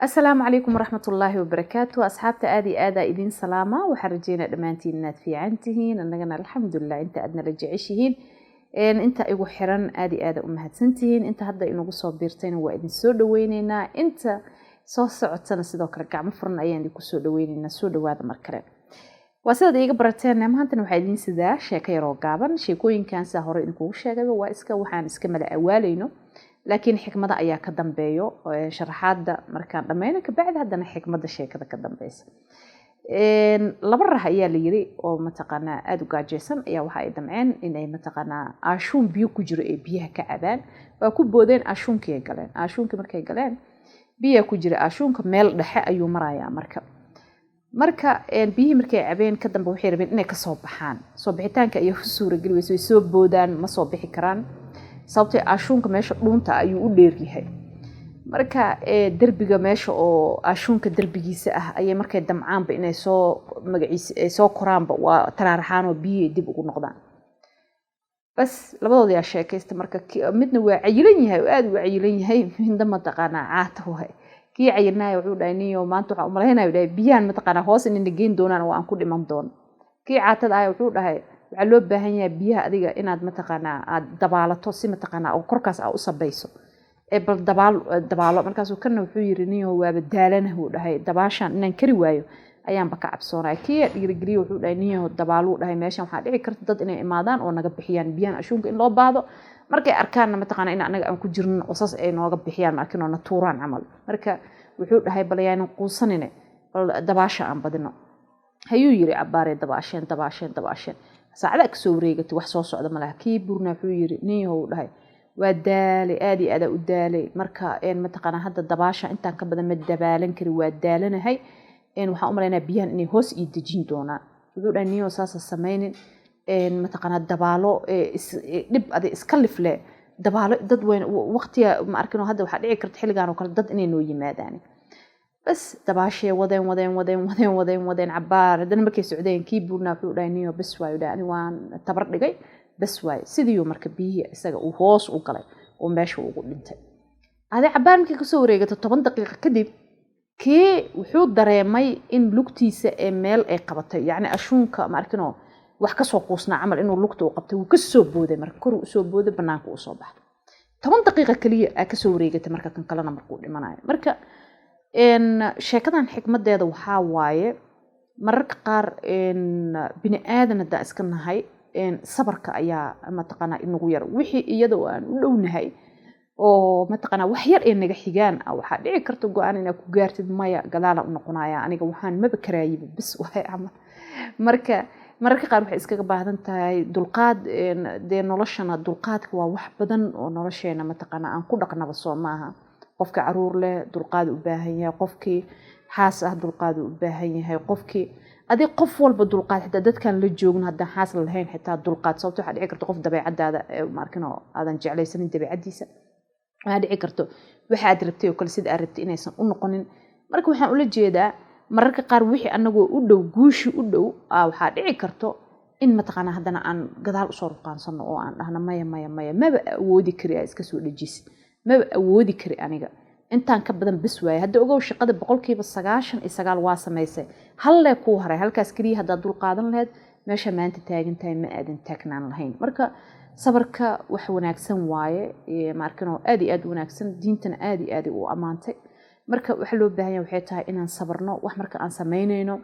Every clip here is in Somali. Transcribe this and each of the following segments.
السلام عليكم ورحمة الله وبركاته. أصحابتا آدا إذين سلامة وحرجينا دمانتين نات في عنتهين أننا الحمد لله أنت أدنى رجعيشهين إن أنت إيقو حران آدا أمهات سنتين أنت هدا إنو قصوا بيرتين وإذن سو دوينينا أنت soo socotana sidoo kale gacmo furan ayaan idinku soo dhaweynaynaa soo dhawaada mar kale waa sida iga barateen maanta waxaa idin sidaa sheeko yar oo gaaban sheekooyinkan saa hore idinku sheegay waa waxaan iska mala awaalayno laakiin xikmada ayaa ka dambeeyo sharaxaada markaan dhameeyno ka bacdi hadana xikmada sheekada ka dambeeysa laba rax ayaa la yiri oo mataqaana aad u gaajeysan ayaa waxa ay damceen inay mataqaana aashuun biyo ku jiro ee biyaha ka cabaan waa ku boodeen aashuunkii galeen aashuunkii markay galeen biya ku jira aashuunka meel dhexe ayuu marayaa marka biyi markay cabeen ka dambe waxay rabeen inay ka soo baxaan soo bixitaanka ay suura gali way soo boodaan ma soo bixi karaan sababtoo aashuunka meesha dhuunta ayuu u dheer yahay marka darbiga meesha oo aashuunka darbigiisa ah ayay markay damcaanba inay soo magaciisa ay soo koraanba waa taraaraxaan oo biyo dib ugu noqdaan bas labadood yaa sheekaysta marka midna waa cayilan yahay oo aad u cayilan yahay midna ma taqaana caata wahay kii cayilnaa wuxuu dhahay niyo maanta waxa u maleynayo dhahay biyaan ma taqaana hoos in geyn doonaan oo aan ku dhiman doono kii caatada ah wuxuu dhahay waxa loo baahan yahay biyaha adiga inaad ma taqaana aad dabaalato si ma taqaana oo korkaas aad u sabayso bal dabaalo markaas uu kana wuxuu yiri niyo waaba daalanahay uu dhahay dabaashan inaan kari waayo ayaan ba ka cabsoonay kii dhiirigeliyo wuxuu dhahay niyo dabaalu dhahay meeshan waxa dhici karta dad inay imaadaan oo naga bixiyaan biyan ashuunka in loo baado markay arkaan ma taqaana in anaga aan ku jirno qosas ay nooga bixiyaan markii oo na tuuraan amal marka wuxuu dhahay bal yaan quusanine bal dabaasha aan badino hayuu yiri abaare dabaasheen saacada ka soo wareegatay wax soo socda malaha kii burna wuxuu yiri niyo dhahay waa daali aad u daali marka ma taqaana hadda dabaasha intaan ka badan ma dabaalan kari waa daalanahay waxaan u maleynaa biyahan inay hoos ii dejin doonaan wuxuu dhahay niyo saasa samaynin ma taqaana dabaalo dhib adi iska lifle dabaalo dad weyn waqtiga ma arkin hadda waxa dhici karta xilligan oo kale dad inay noo yimaadaan bas dabaashee wadeen cabaar haddana markay socdeen kii buurna wuxuu dhahay niyo bas waayo dhaani waan tabar dhigay bas waayo sidii marka biyihii isaga uu hoos u galay oo meesha ugu dhintay adi cabaar markii kasoo wareegato 10 daqiiqo kadib kii wuxuu dareemay in lugtiisa ee meel ay qabatay yaani ashuunka ma arkino wax ka soo qoosnaa amal inuu lugta u qabtay uu ka soo booday marka kor uu soo booday banaanka uu soo baxay 10 daqiiqo kaliya ka soo wareegatay marka kan kalena markuu dhimanayo marka sheekadan xikmadeeda waxa waaye mararka qaar bini aadanada iska nahay sabarka ayaa ma taqaana inagu yar wixii iyada aan u dhownahay oo ma taqaana wax yar ee naga xigaan waxa dhici karta go'aan inaad ku gaartid maya gadaal u noqonaya aniga waxaan maba karaayib bis waxa ama mararka qaar waxay iskaga baahan tahay dulqaad noloshana dulqaadka waa wax badan oo nolosheena ma taqaana aan ku dhaqnaba soo maaha qofka caruur leh dulqaad u baahan yahay qofkii xaas ah dulqaad u baahan yahay qofkii adii qof walba dulqaad xitaa dadkan la joogin haddaan xaas lahayn xitaa dulqaad sababtoo waxa dhici karta qof dabeecadaada ma arkino aadan jeclaysanin dabeecadiisa waxa dhici karto waxa aad rabtay oo kale sida aad rabtay inaysan u noqonin marka waxaan ula jeedaa mararka qaar wixii anagoo u dhow guushi u dhow waxa dhici karto in ma taqaana hadana aan gadaal u soo ruqaansano oo aan dhahna maya maba awoodi kari iska soo dhajis maba awoodi kari aniga intaan ka badan bis waay hadda ogow shaqada 99% waa sameysay halle ku haray halkaas kaliya hadda dul qaadan lahayd meesha maanta taagan tahay ma aadan taagnaan lahayn marka sabarka wax wanaagsan waaye ma arkino aad wanaagsan diintana aad u amaantay marka waxa loo baahan yahay waxay tahay inaan sabarno wax marka aan sameynayno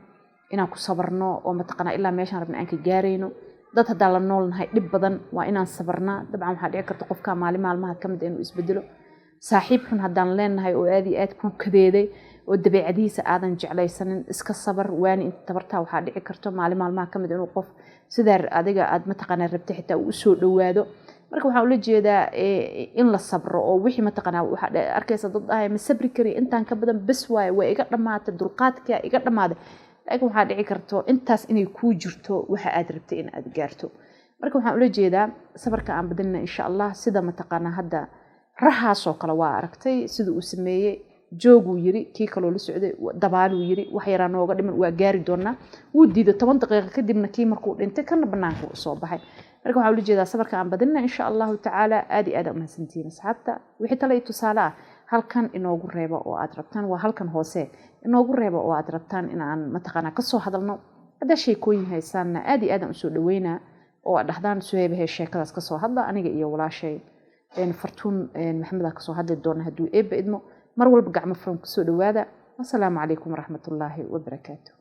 inaan ku sabarno oo ma taqaana ilaa meeshaan rabna aan ka gaarayno dad hadda la noolnahay dhib badan waa inaan sabarnaa dabcan waxa dhici karta qofka maalmaha kamid inuu isbedelo saaxiib xun hadaan leenahay oo aad ku kadeeday oo dabeecadiisa aadan jeclaysanin iska sabar waani inta tabarta waxa dhici karto maalmaha kamid inuu qof sida adiga aad ma taqaana rabtay xitaa uu soo dhawaado marka waxaan ula jeedaa in la sabro oo wixii ma taqaana waxa arkaysa dad ah ma sabri kari intaan ka badan bas waay way iga dhamaatay dulqaadka iga dhamaaday laakiin waxa dhici karto intaas inay ku jirto waxa aad rabtay in aad gaarto marka waxaan ula jeedaa sabarka aan badalna insha Allah sida ma taqaana hadda rahaasoo kale waa aragtay sida uu sameeyay jooguu yiri kii kale la socday dabaaluu yiri wax yar nooga dhiman waa gaari doonaa wuu diiday 10 daqiiqo kadibna kii markuu dhintay kana banaanka u soo baxay marka waxaan ula jeedaa sabarka aan badalna insha Allah taala aad u mahadsantiin asxaabta wixii tala tusaale halkan inoogu reebo oo aad rabtaan waa halkan hoose inoogu reebo oo aad rabtaan inaan mataqaanaa kasoo hadalno haddaa sheekooyin haysaanna aad iyo aadaan usoo dhaweynaa oo aad dhahdaan Suhaybahe sheekadaas kasoo hadla aniga iyo walaashay Fartuun Maxamed kasoo hadli doona hadduu eebba idmo mar walba gacmo furan kusoo dhawaada. Assalaamu calaykum waraxmatullaahi wabarakaatuh.